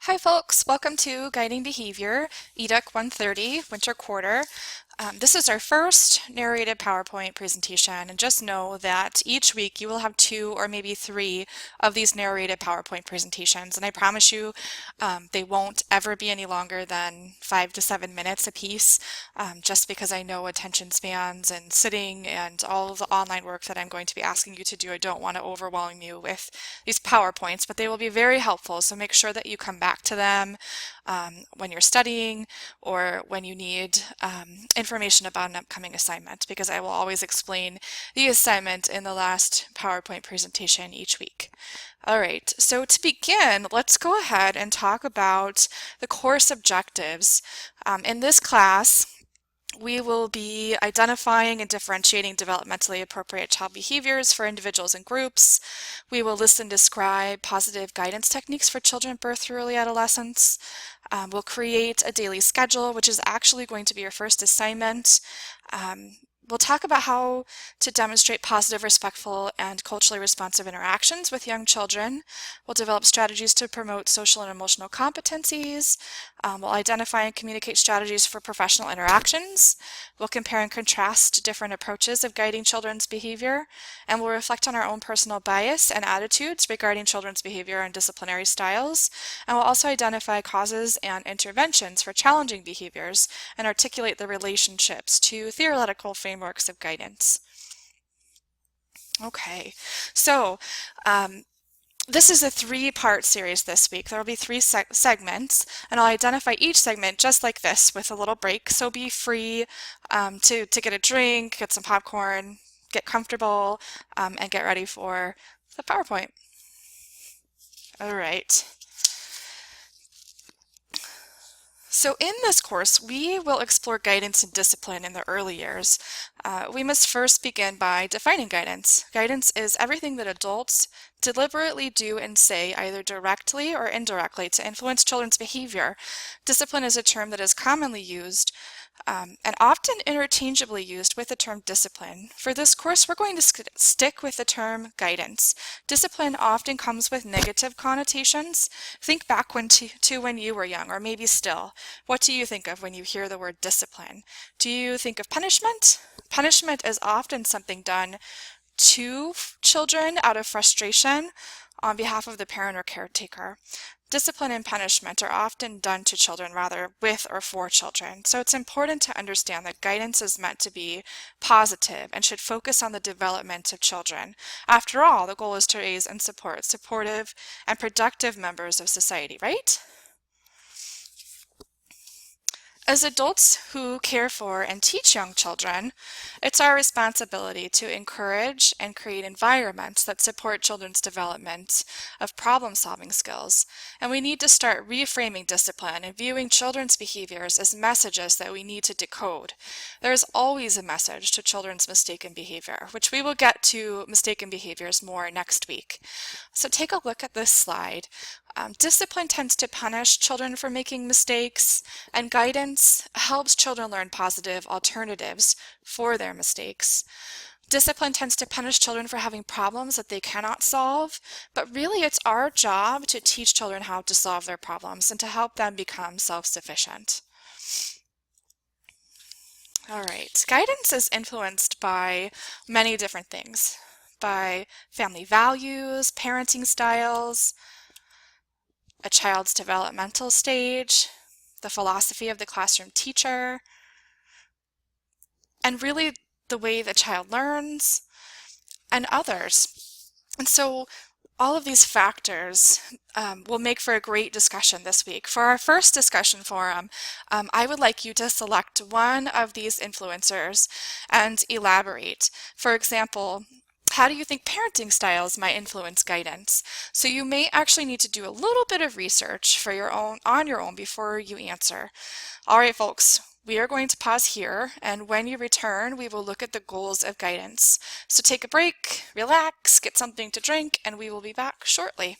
Hi folks, welcome to Guiding Behavior, EDUC 130, Winter Quarter. This is our first narrated PowerPoint presentation, and just know that each week you will have 2 or maybe 3 of these narrated PowerPoint presentations, and I promise you they won't ever be any longer than 5 to 7 minutes a piece, just because I know attention spans and sitting and all of the online work that I'm going to be asking you to do. I don't want to overwhelm you with these PowerPoints, but they will be very helpful, so make sure that you come back to them when you're studying or when you need information about an upcoming assignment, because I will always explain the assignment in the last PowerPoint presentation each week. All right, so to begin, let's go ahead and talk about the course objectives. In this class, we will be identifying and differentiating developmentally appropriate child behaviors for individuals and groups. We will list and describe positive guidance techniques for children birth through early adolescence. We'll create a daily schedule, which is actually going to be your first assignment. We'll talk about how to demonstrate positive, respectful, and culturally responsive interactions with young children. We'll develop strategies to promote social and emotional competencies. We'll identify and communicate strategies for professional interactions. We'll compare and contrast different approaches of guiding children's behavior, and we'll reflect on our own personal bias and attitudes regarding children's behavior and disciplinary styles. And we'll also identify causes and interventions for challenging behaviors and articulate the relationships to theoretical frameworks of guidance. Okay, so this is a 3-part series this week. There will be 3 segments, and I'll identify each segment just like this with a little break, so be free to get a drink, get some popcorn, get comfortable, and get ready for the PowerPoint. All right. So in this course, we will explore guidance and discipline in the early years. We must first begin by defining guidance. Guidance is everything that adults deliberately do and say, either directly or indirectly, to influence children's behavior. Discipline is a term that is commonly used and often interchangeably used with the term discipline. For this course, we're going to stick with the term guidance. Discipline often comes with negative connotations. Think back to when you were young, or maybe still. What do you think of when you hear the word discipline? Do you think of punishment? Punishment is often something done to children out of frustration on behalf of the parent or caretaker. Discipline and punishment are often done to children rather with or for children. So it's important to understand that guidance is meant to be positive and should focus on the development of children. After all, the goal is to raise and support supportive and productive members of society, right? As adults who care for and teach young children, it's our responsibility to encourage and create environments that support children's development of problem-solving skills. And we need to start reframing discipline and viewing children's behaviors as messages that we need to decode. There is always a message to children's mistaken behavior, which we will get to mistaken behaviors more next week. So take a look at this slide. Discipline tends to punish children for making mistakes, and guidance helps children learn positive alternatives for their mistakes. Discipline tends to punish children for having problems that they cannot solve, but really it's our job to teach children how to solve their problems and to help them become self-sufficient. All right, guidance is influenced by many different things, by family values, parenting styles, a child's developmental stage, the philosophy of the classroom teacher, and really the way the child learns, and others. And so all of these factors will make for a great discussion this week. For our first discussion forum, I would like you to select one of these influencers and elaborate. For example, how do you think parenting styles might influence guidance? So you may actually need to do a little bit of research on your own before you answer. All right, folks, we are going to pause here, and when you return, we will look at the goals of guidance. So take a break, relax, get something to drink, and we will be back shortly.